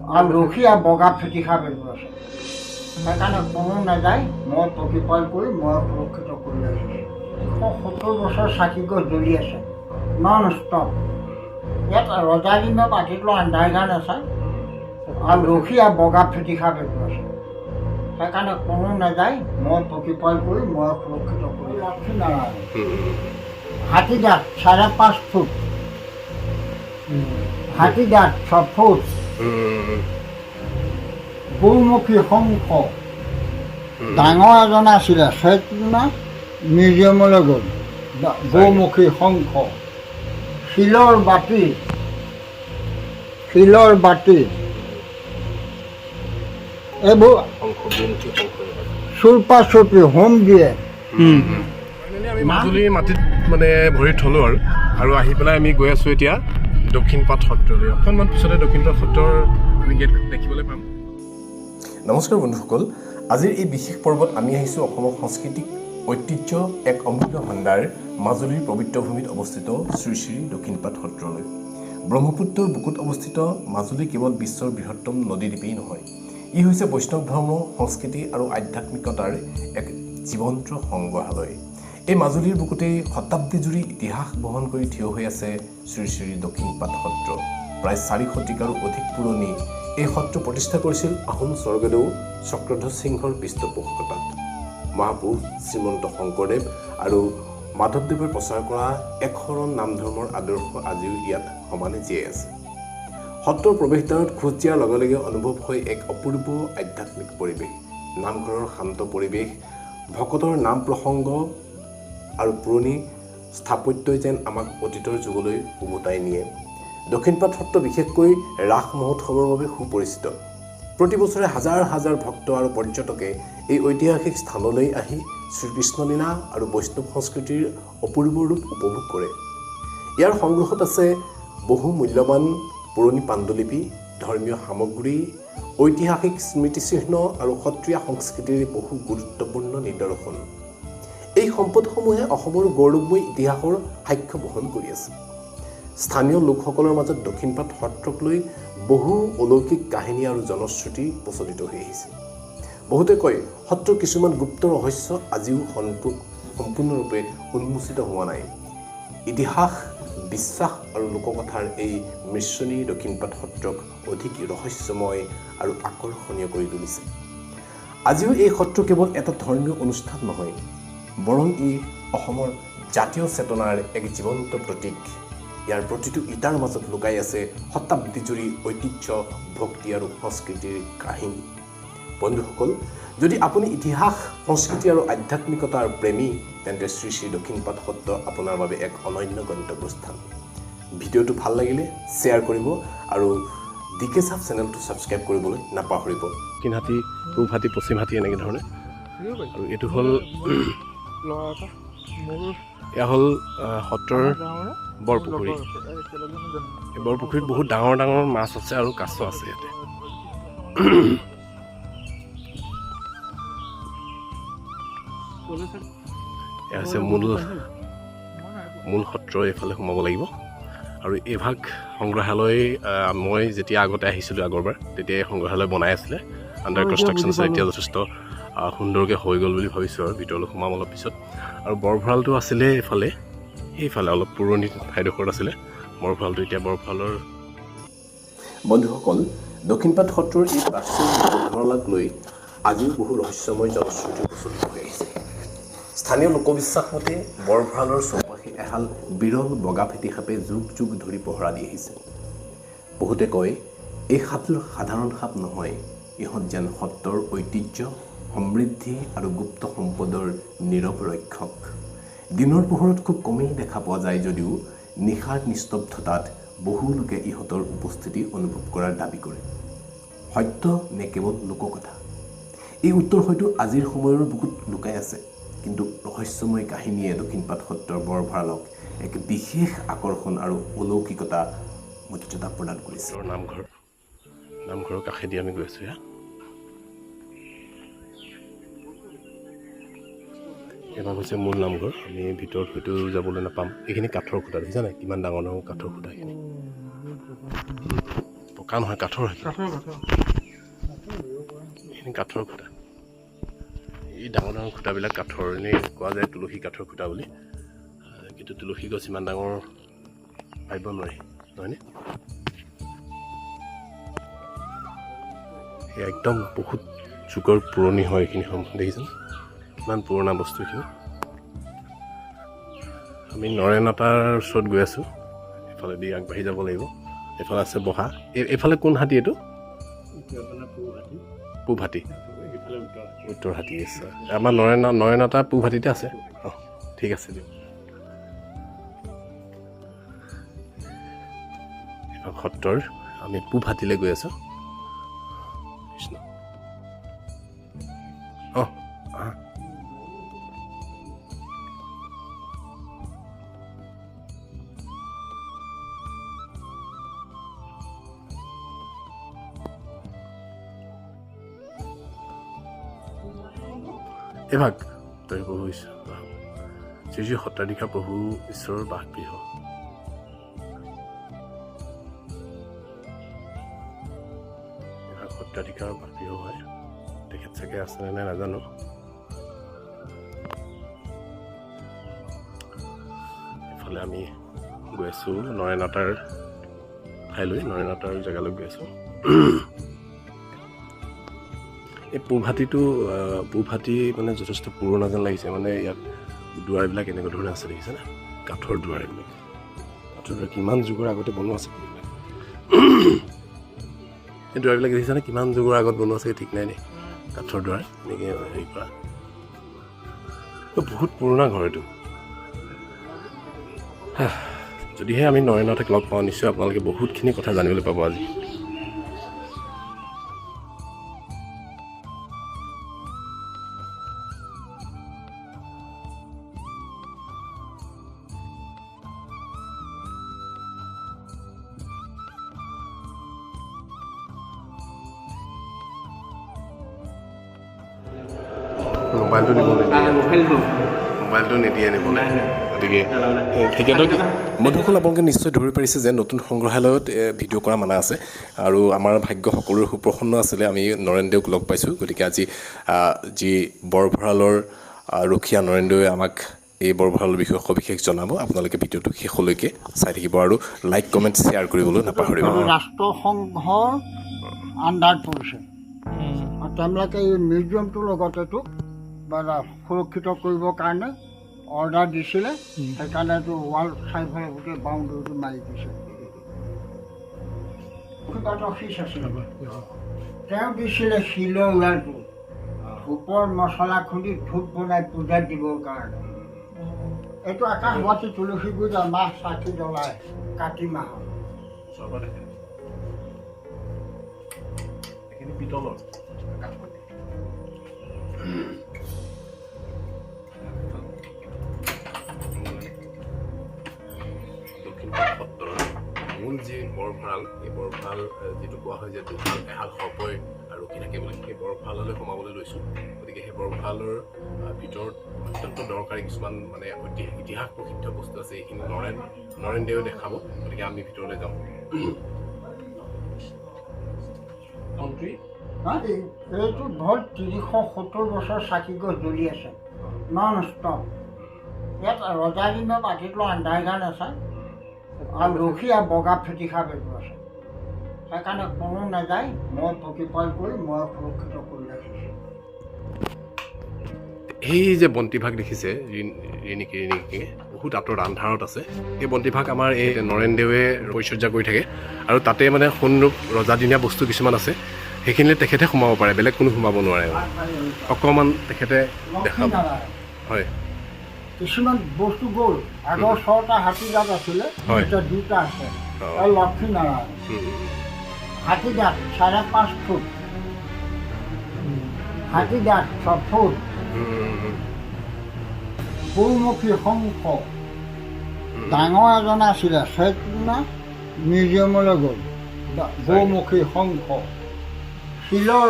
আৰু ৰখীয়া বগা ফেটিখা বেজবোৰ আছে। সেইকাৰণে কোনো নাযায়, মই প্ৰতিপাল কৰি মই সুৰক্ষিত কৰি ৰাখিছোঁ। 170 বছৰ চাকি গছ জ্বলি আছে নন ষ্টপ। ইয়াত ৰজা দিনত মাটিত লোৱা আন্ধাৰগান আছে আৰু ৰখীয়া বগা ফেটিখা বেজবোৰ আছে। সেইকাৰণে কোনো নাযায়, মই প্ৰতিপাল কৰি মই সুৰক্ষিত কৰি লক্ষ্মীনাৰায়ণ। হাতী দাঁত 5.5 ফুট, হাতী দাঁত 6 ফুট, গৌমুখী শংখ। ডাঙৰ এজন আছিলে, সেইদিনা মিউজিয়ামলৈ গ'ল। গৌমুখী শংখ, শিলৰ বাতি এইবোৰ চুৰপা চুপি হোম দিয়ে। আমি মাজুলীৰ মাটিত মানে ভৰি থলোঁ আৰু আহি পেলাই আমি গৈ আছোঁ এতিয়া দক্ষিণপাট সত্ৰলৈ। অকণমান পিছতে দক্ষিণপাট সত্ৰৰ আমি গেট দেখিবলৈ পাম। নমস্কাৰ বন্ধুসকল, আজিৰ এই বিশেষ পৰ্বত আমি আহিছোঁ অসমৰ সাংস্কৃতিক ঐতিহ্য এক অমূল্য ভাণ্ডাৰ মাজুলীৰ পবিত্ৰ ভূমিত অৱস্থিত শ্ৰী শ্ৰী দক্ষিণপাট সত্ৰলৈ। ব্ৰহ্মপুত্ৰৰ বুকুত অৱস্থিত মাজুলী কেৱল বিশ্বৰ বৃহত্তম নদীদ্বীপেই নহয়, ই হৈছে বৈষ্ণৱ ধৰ্ম, সংস্কৃতি আৰু আধ্যাত্মিকতাৰ এক জীৱন্ত সংগ্ৰহালয়। এই মাজুলীৰ বুকুতেই শতাব্দীজুৰি ইতিহাস বহন কৰি থিয় হৈ আছে শ্ৰী শ্ৰী দক্ষিণপাট সত্ৰ। প্ৰায় 4 শতিকাৰো অধিক পুৰণি এই সত্ৰ প্ৰতিষ্ঠা কৰিছিল আহোম স্বৰ্গদেউ চক্ৰধ্বজ সিংহৰ পৃষ্ঠপোষকতাত। মহাপুৰুষ শ্ৰীমন্ত শংকৰদেৱ আৰু মাধৱদেৱে প্ৰচাৰ কৰা একশৰণ নাম ধৰ্মৰ আদৰ্শ আজিও ইয়াত সমানে জীয়াই আছে। সত্ৰৰ প্ৰৱেশদ্বাৰত খোজ দিয়াৰ লগে লগে অনুভৱ হয় এক অপূৰ্ব আধ্যাত্মিক পৰিৱেশ। নামঘৰৰ শান্ত পৰিৱেশ, ভকতৰ নাম প্ৰসংগ আৰু পুৰণি স্থাপত্যই যেন আমাক অতীতৰ যুগলৈ উভতাই নিয়ে। দক্ষিণপাট সত্ৰ বিশেষকৈ ৰাস মহোৎসৱৰ বাবে সুপৰিচিত। প্ৰতি বছৰে হাজাৰ হাজাৰ ভক্ত আৰু পৰ্যটকে এই ঐতিহাসিক স্থানলৈ আহি শ্ৰীকৃষ্ণলীলা আৰু বৈষ্ণৱ সংস্কৃতিৰ অপূৰ্ব ৰূপ উপভোগ কৰে। ইয়াৰ সংগ্ৰহত আছে বহু মূল্যৱান পুৰণি পাণ্ডুলিপি, ধৰ্মীয় সামগ্ৰী, ঐতিহাসিক স্মৃতিচিহ্ন আৰু সত্ৰীয়া সংস্কৃতিৰ বহু গুৰুত্বপূৰ্ণ নিদৰ্শন। এই সম্পদসমূহে অসমৰ গৌৰৱময় ইতিহাসৰ সাক্ষ্য বহন কৰি আছে। স্থানীয় লোকসকলৰ মাজত দক্ষিণপাট সত্ৰক লৈ বহু অলৌকিক কাহিনী আৰু জনশ্ৰুতি প্ৰচলিত হৈ আহিছে। বহুতে কয় সত্ৰৰ কিছুমান গুপ্ত ৰহস্য আজিও সম্পূৰ্ণৰূপে উন্মোচিত হোৱা নাই। ইতিহাস, বিশ্বাস আৰু লোককথাৰ এই মিশ্ৰণী দক্ষিণপাট সত্ৰক অধিক ৰহস্যময় আৰু আকৰ্ষণীয় কৰি তুলিছে। আজিও এই সত্ৰ কেৱল এটা ধৰ্মীয় অনুষ্ঠান নহয়, বৰং ই অসমৰ জাতীয় চেতনাৰ এক জীৱন্ত প্ৰতীক। ইয়াৰ প্ৰতিটো ইটাৰ মাজত লুকাই আছে শতাব্দীজুৰি ঐতিহ্য, ভক্তি আৰু সংস্কৃতিৰ কাহিনী। বন্ধুসকল, যদি আপুনি ইতিহাস, সংস্কৃতি আৰু আধ্যাত্মিকতাৰ প্ৰেমী, তেন্তে শ্ৰী শ্ৰী দক্ষিণপাট সত্ৰ আপোনাৰ বাবে এক অনন্য গন্তব্যস্থান। ভিডিঅ'টো ভাল লাগিলে শ্বেয়াৰ কৰিব আৰু DK Sub চেনেলটো ছাবস্ক্ৰাইব কৰিবলৈ নাপাহৰিব। দক্ষিণ হাতী, পূব হাতী, পশ্চিম হাতী এনেকৈ ধৰণে। আৰু এইটো হ'ল এয়া হ'ল সত্ৰৰ বৰপুখুৰী। এই বৰপুখুৰীত বহুত ডাঙৰ ডাঙৰ মাছ আছে আৰু কাছ আছে ইয়াতে। এয়া হৈছে মূল সত্ৰ। এইফালে সোমাব লাগিব। আৰু এইভাগ সংগ্ৰহালয় মই যেতিয়া আগতে আহিছিলোঁ আগৰবাৰ, তেতিয়া এই সংগ্ৰহালয় বনাই আছিলে, আণ্ডাৰ কনষ্ট্ৰাকশ্যন আছে। এতিয়া যথেষ্ট সুন্দৰকৈ হৈ গ'ল বুলি ভাবিছোঁ আৰু ভিতৰলৈ সোমাম অলপ পিছত। আৰু বৰভঁৰালটো আছিলে সেইফালে অলপ পুৰণি ঠাইডোখৰত আছিলে বৰভঁৰালটো। এতিয়া বৰভঁৰালৰ বন্ধুসকল, দক্ষিণপাট সত্ৰৰ এই প্ৰাচীন বৰভঁৰালক লৈ আজিও বহু ৰহস্যময় জনশ্ৰুতি প্ৰচলিত হৈ আহিছে। স্থানীয় লোকবিশ্বাস মতে বৰভঁৰালৰ চৌপাশে এহাল বিৰল বগা ফেটি সাপে যুগ যুগ ধৰি পহৰা দি আহিছে। বহুতে কয় এই সাপটো সাধাৰণ সাপ নহয়, ইহঁত যেন সত্ৰৰ ঐতিহ্য, সমৃদ্ধি আৰু গুপ্ত সম্পদৰ নীৰৱ ৰক্ষক। দিনৰ পোহৰত খুব কমেই দেখা পোৱা যায় যদিও নিশাৰ নিস্তব্ধতাত বহু লোকে ইহঁতৰ উপস্থিতি অনুভৱ কৰাৰ দাবী কৰে। সত্য নে কেৱল লোককথা? এই উত্তৰ হয়তো আজিৰ সময়ৰ বুকুত লুকাই আছে, কিন্তু ৰহস্যময় কাহিনীয়ে দক্ষিণপাট সত্ৰৰ বৰভঁৰালক এক বিশেষ আকৰ্ষণ আৰু অলৌকিকতা মৰ্যাদা প্ৰদান কৰিছে। নামঘৰৰ কাষেদি আমি গৈ আছোঁ। এভাগ হৈছে মূল নামঘৰ। আমি ভিতৰত হয়তো যাবলৈ নাপাম। এইখিনি কাঠৰ খুটা দেখিছা নাই? কিমান ডাঙৰ ডাঙৰ কাঠৰ খুটা এইখিনি। পকা পকা নহয়, কাঠৰ হয়। এইখিনি কাঠৰ খুঁটা, এই ডাঙৰ ডাঙৰ খুঁটাবিলাক কাঠৰ, এনেই কোৱা যায় তুলসী কাঠৰ খুঁটা বুলি, কিন্তু তুলসী গছ ইমান ডাঙৰ ভাবিব নোৱাৰি, নহয়নে? একদম বহুত যুগৰ পুৰণি হয় এইখিনি দেখিছেনে কিমান পুৰণা বস্তু এইখিনি। আমি নৰেনতাৰ ওচৰত গৈ আছোঁ, এইফালেদি আগবাঢ়ি যাব লাগিব। এইফালে আছে বহা, এইফালে কোন হাতী এইটো? পূব হাতী, উত্তৰ হাতী আছে। আমাৰ নৰেনতা পূব হাতীতে আছে। অঁ ঠিক আছে দিয়ক। এইখন সত্ৰৰ আমি পূব হাতীলৈ গৈ আছোঁ। কৃষ্ণ অঁ আহা। এভাগ তই প্ৰভু ঈশ্বৰ শ্ৰী শ্ৰী সত্ৰাধিকাৰ প্ৰভু ঈশ্বৰৰ বাসগৃহ। এভাগ সত্ৰাধিকাৰৰ বাসগৃহ হয়। তেখেত চাগে আছেনে নাই নাজানো। এইফালে আমি গৈ আছোঁ নৰেনতাৰ ঠাইলৈ, নৰেনতাৰ জেগালৈ গৈ আছোঁ। এই পূব হাতী মানে যথেষ্ট পুৰণা যেন লাগিছে। মানে ইয়াত দুৱাৰবিলাক এনেকুৱা ধৰণে আছে দেখিছেনে, কাঠৰ দুৱাৰ। এইবিলাক কাঠৰ দুৱাৰ কিমান যুগৰ আগতে বনোৱা আছে এইবিলাক। এই দুৱাৰবিলাক দেখিছেনে কিমান যুগৰ আগত বনোৱা আছে ঠিক নাই নে, কাঠৰ দুৱাৰ এনেকৈ হেৰি কৰা। বহুত পুৰণা ঘৰ এইটো। যদিহে আমি নৰেনতাক লগ পাওঁ নিশ্চয় আপোনালোকে বহুতখিনি কথা জানিবলৈ পাব আজি। মোবাইলটো নিদিয়ে নিবলৈ, গতিকে তেখেতক বন্ধুসকল আপোনালোকে নিশ্চয় ধৰিব পাৰিছে যে নতুন সংগ্ৰহালয়ত ভিডিঅ' কৰা মানা আছে। আৰু আমাৰ ভাগ্য সকলোৰে সুপ্ৰসন্ন আছিলে, আমি নৰেনদেউক লগ পাইছোঁ। গতিকে আজি যি বৰভঁৰালৰ ৰখীয়া নৰেনদেৱে আমাক এই বৰভঁৰালৰ বিষয়ে সবিশেষ জনাব। আপোনালোকে ভিডিঅ'টো শেষলৈকে চাই থাকিব আৰু লাইক কমেণ্ট শ্বেয়াৰ কৰিবলৈ নাপাহৰিব। ৰাষ্ট্ৰসংঘৰ আণ্ডাৰত পৰিছে আৰু তেওঁলোকে এই মিউজিয়ামটোৰ লগতেতো সুৰক্ষিত কৰিবৰ কাৰণে অৰ্ডাৰ দিছিলে। সেইকাৰণে এইটো ৱাল চাৰিফালে গোটেই বাউণ্ডেৰীটো মাৰি দিছে। অফিচ আছিলে, তেওঁ দিছিলে শিলৰ উৰালটো, ধূপৰ মছলা খুন্দি ধূপ বনাই পূজাত দিবৰ কাৰণে। এইটো আকাশবাতি তুলসী গুৰিত মাহ চাকি জ্বলায় কাতি মাহত। পিতলৰ মূল যি বৰভঁৰাল, এই বৰভঁৰাল যিটো কোৱা হয় যে দুহাল এহাল সৰ্পই ৰখি থাকে বুলি, সেই বৰভঁৰাললৈ সোমাবলৈ লৈছোঁ। গতিকে সেই বৰভঁৰালৰ ভিতৰত অত্যন্ত দৰকাৰী কিছুমান মানে ইতিহাস প্ৰসিদ্ধ বস্তু আছে। এইখিনি নৰেনদেৱে দেখাব। গতিকে আমি ভিতৰলৈ যাওঁ। এইটো ধৰ 370 বছৰ চাকি গছ জ্বলি আছে নন ষ্টপ। ইয়াত ৰজাৰ দিনৰ মাটিত লোৱা আণ্ডাৰগ্ৰাউণ্ড আছে আৰু ৰখীয়া বগা ফেটিখা বেগো আছে। সেইকাৰণে কোনো নাযায়, মই প্ৰতিপাল কৰি মই সুৰক্ষিত কৰি ৰাখিছোঁ। এই যে বন্তিভাগ দেখিছে ৰিণিকি বহুত আঁতৰত আন্ধাৰত আছে। এই বন্তিভাগ আমাৰ এই নৰেনদেৱে পৰিচৰ্যা কৰি থাকে আৰু তাতে মানে সোণৰূপ ৰজাদিনীয়া বস্তু কিছুমান আছে, সেইখিনিলে তেখেতে সোমাব পাৰে, বেলেগ কোনো সোমাব নোৱাৰে। অকণমান তেখেতে দেখাব। হয়, কিছুমান বস্তু গ'ল। আগৰ 6টা হাতী দাঁত আছিলে, এতিয়া 2টা আছে। আৰু লক্ষ্মীনাৰায়ণ হাতী দাঁত 5.5 ফুট, হাতী দাঁত 6 ফুট, গৌমুখী শংখ ডাঙৰ এজন আছিলে, সেইদিনা মিউজিয়ামলৈ গ'ল। গৌমুখী শংখ, শিলৰ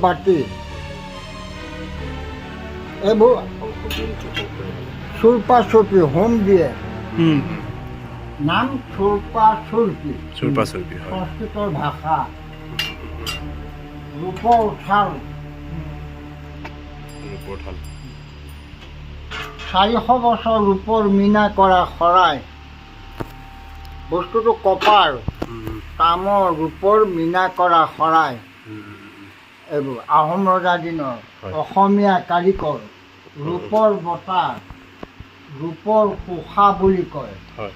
বাতি এইবোৰ চুৰপা চুপি হোম দিয়ে। নাম চুৰপা চুৰপি, চুৰপা চুৰপি হয় সংস্কৃতৰ ভাষা। ৰূপৰ থাল, ৰূপৰ থাল 400 বছৰ ৰূপৰ মীনা কৰা শৰাই। বস্তুটো কপাৰ, তামৰ ৰূপৰ মীনা কৰা শৰাই। এইবোৰ আহোম ৰজাৰ দিনৰ হয়। অসমীয়া কাৰিকৰ, ৰূপৰ বঁটা, ৰূপৰ পোষা বুলি কয়। হয়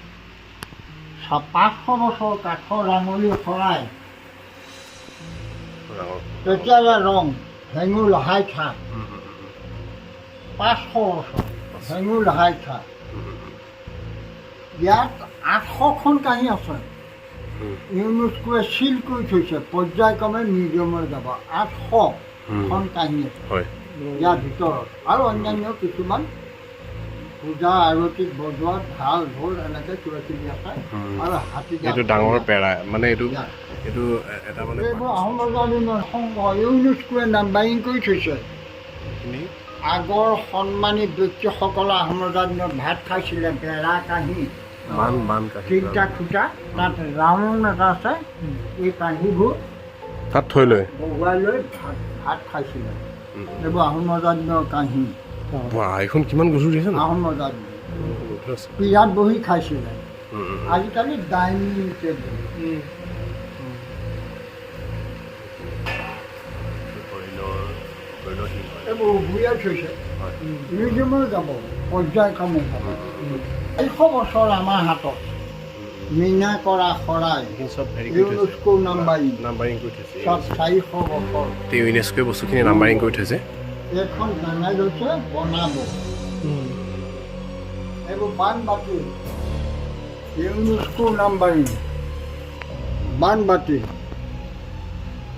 500 বছৰ কাঠৰ ৰাঙলী শৰাই। ডাঙৰ তেতিয়াৰে ৰং হেঙুল হাইঠা। 500 বছৰ হেঙুল হাইঠা। ইয়াত 800খন কাঁহী আছে। ইউনেস্কোৱে চিল কৰি থৈছে, পৰ্যায়ক্ৰমে মিউজিয়ামলৈ যাব। 800খন কাঁহী আছে হয় ইয়াৰ ভিতৰত, আৰু অন্যান্য কিছুমান পূজা আৰতিত বজোৱা ঢাল ঢোল এনেকৈ কিবা কিবি আছে। আৰু হাতী এইটো ডাঙৰ পেৰা মানে এইটো এইটো এটা মানে এইবোৰ আহোম ৰজাৰ দিনৰ সংঘ ইউনেস্কোৱে নাম্বাৰিং কৰি থৈছে। আগৰ সন্মানী ব্যক্তিসকলে আহোম ৰজাৰ দিনত ভাত খাইছিলে। বেৰা কাঁহী, বান বান কাঁহী তিনিটা খুটা, তাত ৰাউণ্ড এটা আছে। এই কাঁহীবোৰ তাত থৈ লৈ বহুৱাই লৈ ভাত খাইছিলে। এইবোৰ আহোম ৰজাৰ দিনৰ কাঁহী। এইখন কিমান গধুৰ দিছে ন আহোম ৰজাৰ দিনৰ গধুৰ আছে পীৰাত বহি খাইছিলে। আজিকালি ডাইনিং টেবুল। এইবোৰ উভুৰিয়াই থৈছে। মিউজিয়ামলৈ যাব, পৰ্যায়ক্ৰমে যাব। 400 বছৰ আমাৰ হাতত মীনা কৰা শৰাই, চব হেৰি ইউনেস্কো নাম্বাৰিং, নাম্বাৰিং কৰি থৈছে চব 400 বছৰ। ইউনেস্কোৱে বস্তুখিনি নাম্বাৰিং কৰি থৈছে। এইখন জানাই লৈছে বনাব। এইবোৰ বানবাতি, ইউনেস্কো নাম্বাৰিং বানবাতি।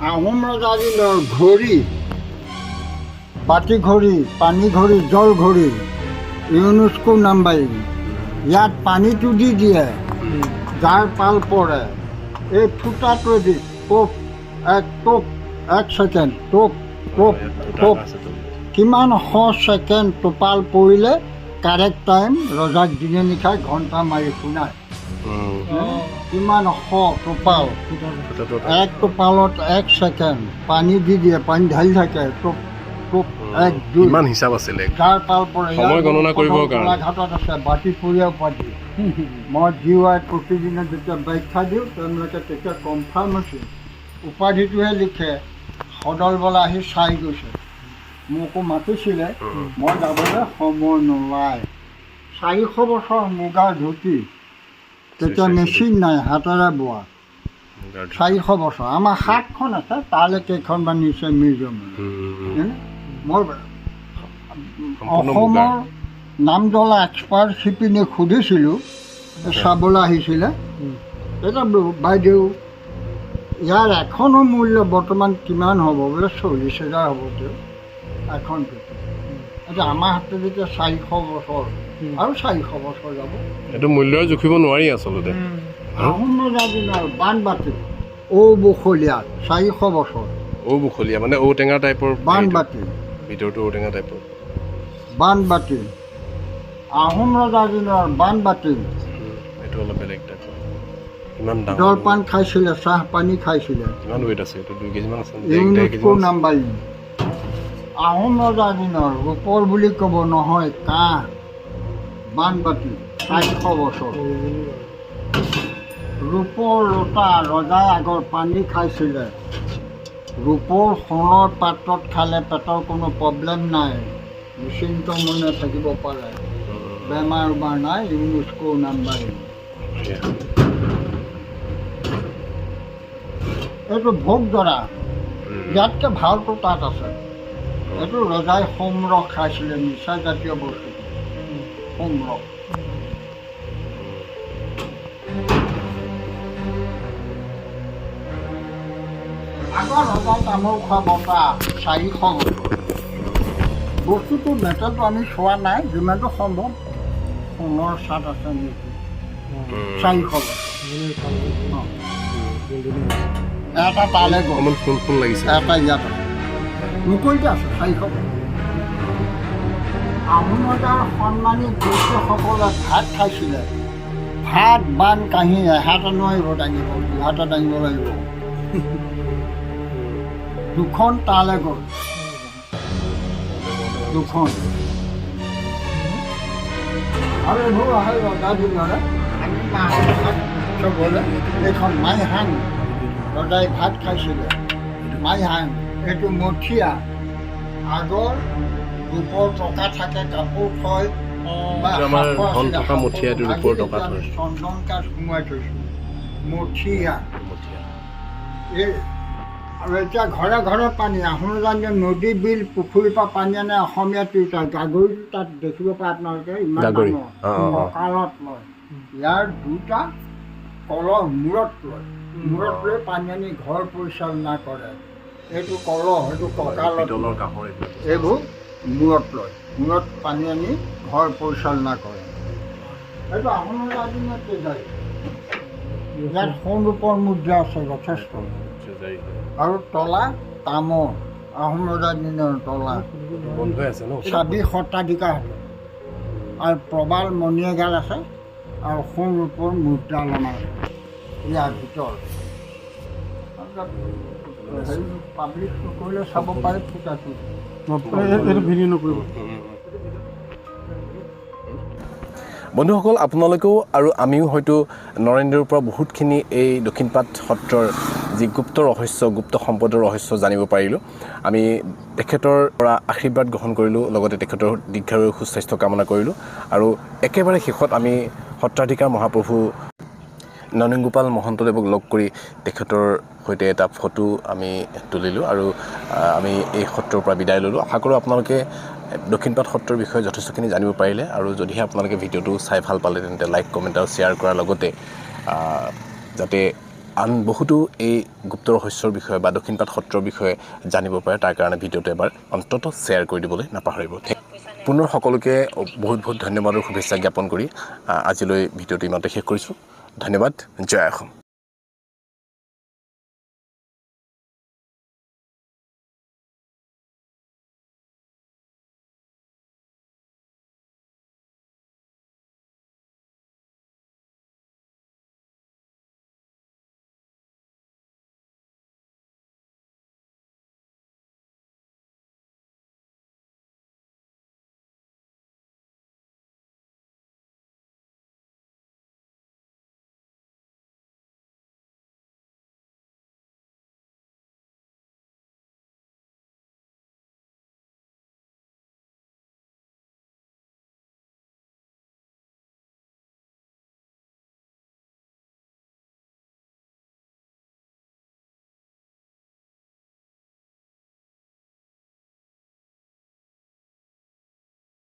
আহোম ৰজাৰ দিনৰ ঘড়ী, বাতি ঘড়ী, পানী ঘড়ী, জল ঘড়ী, ইউনেস্কো নাম্বাৰিং। ইয়াত পানীটো দি দিয়ে, যাৰ পাল পৰে এই ফুটাটোৱেদি টোপ, এক ছেকেণ্ড, টোপ টোপ টোপ, কিমান শ ছেকেণ্ড টোপাল পৰিলে কাৰেক্ট টাইম ৰজাক দিনে নিশাই ঘণ্টা মাৰি শুনায়। কিমান শ টোপাল, এক টোপালত 1 ছেকেণ্ড পানী দি দিয়ে, পানী ঢালি থাকে, টোপ টোপ 1 2। ইমান হিচাপ আছিলে যাৰ পাল পৰে সময় গণনা কৰিবৰ কাৰণে। গোলাঘাটত আছে বাতিপুৰীয়া উপাধি। মই জিৱাই প্ৰতিদিনে যেতিয়া ব্যাখ্যা দিওঁ তেওঁলোকে তেতিয়া কনফাৰ্ম হৈছে। উপাধিটোহে লিখে, সদলবলা আহি চাই গৈছে। মোকো মাতিছিলে, মই যাবলৈ সময় নোলায়। 400 বছৰ মুগাৰ ধুতি, তেতিয়া মেচিন নাই, হাতেৰে বোৱা। 400 বছৰ। আমাৰ 7খন আছে, তালৈ কেইখনমান নিছে মিউজিয়ামলৈ। মই অসমৰ নাম জ্বলা এক্সপাৰ্ট শিপিনী সুধিছিলোঁ, চাবলৈ আহিছিলে। তেতিয়া বাইদেউ ইয়াৰ এখনৰ মূল্য বৰ্তমান কিমান হ'ব? বোলে 40,000 হ'ব। তেওঁ এখনটো এতিয়া আমাৰ হাতত যেতিয়া 400 বছৰ আৰু 400 বছৰ যাব। এইটো মূল্য জুখিব নোৱাৰি আচলতে। আহোম ৰজাৰ দিনৰ বানবাতি, ঔ বখলীয়া, 400 বছৰ। ঔ বখলীয়া মানে ঔটেঙা টাইপৰ বানবাতি, ভিতৰটো ঔটেঙা টাইপৰ বানবাতি, আহোম ৰজাৰ দিনৰ বানবাতি। এইটো অলপ বেলেগ টাইপৰ। ইমান ডাঙৰ জলপান খাইছিলে, চাহ পানী খাইছিলে। কিমান ৱেইট আছে এইটো? 2 কেজিমান আছে। UNESCO numbering. আহোম ৰজাৰ দিনৰ ৰূপৰ বুলি ক'ব নহয়, কাঁহ বানবাতি 400 বছৰ। ৰূপৰ লোটা, ৰজাই আগৰ পানী খাইছিলে। ৰূপৰ সোণৰ পাত্ৰত খালে পেটৰ কোনো প্ৰব্লেম নাই, নিশ্চিন্ত মনে থাকিব পাৰে, বেমাৰ নাই। UNESCO numbering. এইটো ভোগজৰা, ইয়াতকৈ ভালটো তাত আছে। এইটো ৰজাই সোমৰস খাইছিলে, নিচা জাতীয় বস্তু। সোমৰস আগৰ ৰজাই তামোল খোৱা বঁটা 400 বছৰ। বস্তুটো মেটেলটো আমি চোৱা নাই, যিমানটো সম্ভৱ সোণৰ চাট আছে নেকি। 400 বছৰ। এটা তালৈ গ'ল, অকণমান ফোন ফোন লাগিছে। এটা ইয়াত আছে, মুকলিতে আছে 400 বছৰ। আহোম ৰজাৰ সন্মানী ব্যক্তিসকলে ভাত খাইছিলে। ভাত বান কাঁহী এহাতে নোৱাৰিব দাঙিব, দুহাতে দাঙিব লাগিব। দুখন তালৈ গ'ল, দুখন। আৰু এইবোৰ আহে ৰজা দিনৰে আমি মাহঁত চবলে এইখন মাইহাং ৰজাই ভাত খাইছিলে। মাইহাং এইটো মঠিয়া, আগৰ ৰূপৰ টকা থাকে, কাপোৰ থয় বা আমাৰ সাঁফৰ ধন আছিলে, থকা মঠিয়া, এইটো ৰূপৰ আজি টকা আমি থয়। চন্দন কাঠ সোমোৱাই থৈছোঁ, মঠিয়া। এই আৰু এতিয়া ঘৰে ঘৰে পানী। আহোম ৰজাই নদী, বিল, পুখুৰীৰ পৰা পানী আনে। অসমীয়া তিৰোতা গাগৰিটো তাত দেখিব পাৰে আপোনালোকে, ইমান গাগৰি। ডাঙৰ কঁকালত লয়। ইয়াৰ দুটা কলহ মূৰত লয়, মূৰত লৈ পানী আনি ঘৰ পৰিচালনা কৰে। এইটো কলহ, এইটো কঁকালত পিতলৰ লয়। কাঁহৰ এইবিলাক। এইবোৰ মূৰত লয়, মূৰত পানী আনি ঘৰ পৰিচালনা কৰে। এইটো আহোম ৰজাৰ দিনত যায়। ইয়াত সোণ ৰূপৰ মুদ্ৰা আছে যথেষ্ট। আৰু তলা তামৰ, আহোম ৰজাৰ দিনৰ তলা। বন্ধ হৈ আছে ন? 26 শতাধিকাৰ আৰু প্ৰবাল মণি এগাল আছে আৰু সোণ ৰূপৰ মুদ্ৰা অলপমান আছে ইয়াৰ ভিতৰত। হেৰি পাব্লিছ নকৰিলে চাব পাৰে ফুটাটো। এইটো ভিডিঅ' নকৰিব। বন্ধুসকল, আপোনালোকেও আৰু আমিও হয়তো নৰেন্দ্ৰৰ পৰা বহুতখিনি এই দক্ষিণপাট সত্ৰৰ যি গুপ্ত ৰহস্য, গুপ্ত সম্পদৰ ৰহস্য জানিব পাৰিলোঁ। আমি তেখেতৰ পৰা আশীৰ্বাদ গ্ৰহণ কৰিলোঁ, লগতে তেখেতৰ দীৰ্ঘায়ু সুস্বাস্থ্য কামনা কৰিলোঁ। আৰু একেবাৰে শেষত আমি সত্ৰাধিকাৰ মহাপ্ৰভু ননীনগোপাল মহন্তদেৱক লগ কৰি তেখেতৰ সৈতে এটা ফটো আমি তুলিলোঁ আৰু আমি এই সত্ৰৰ পৰা বিদায় ল'লোঁ। আশা কৰোঁ আপোনালোকে দক্ষিণপাট সত্ৰৰ বিষয়ে যথেষ্টখিনি জানিব পাৰিলে। আৰু যদিহে আপোনালোকে ভিডিঅ'টো চাই ভাল পালে তেন্তে লাইক, কমেণ্ট আৰু শ্বেয়াৰ কৰাৰ লগতে যাতে আন বহুতো এই গুপ্ত ৰহস্যৰ বিষয়ে বা দক্ষিণপাট সত্ৰৰ বিষয়ে জানিব পাৰে, তাৰ কাৰণে ভিডিঅ'টো এবাৰ অন্ততঃ শ্বেয়াৰ কৰি দিবলৈ নাপাহৰিব। পুনৰ সকলোকে বহুত বহুত ধন্যবাদ আৰু শুভেচ্ছা জ্ঞাপন কৰি আজিলৈ ভিডিঅ'টো ইমানতে শেষ কৰিছোঁ। ধন্যবাদ। জয় অসম।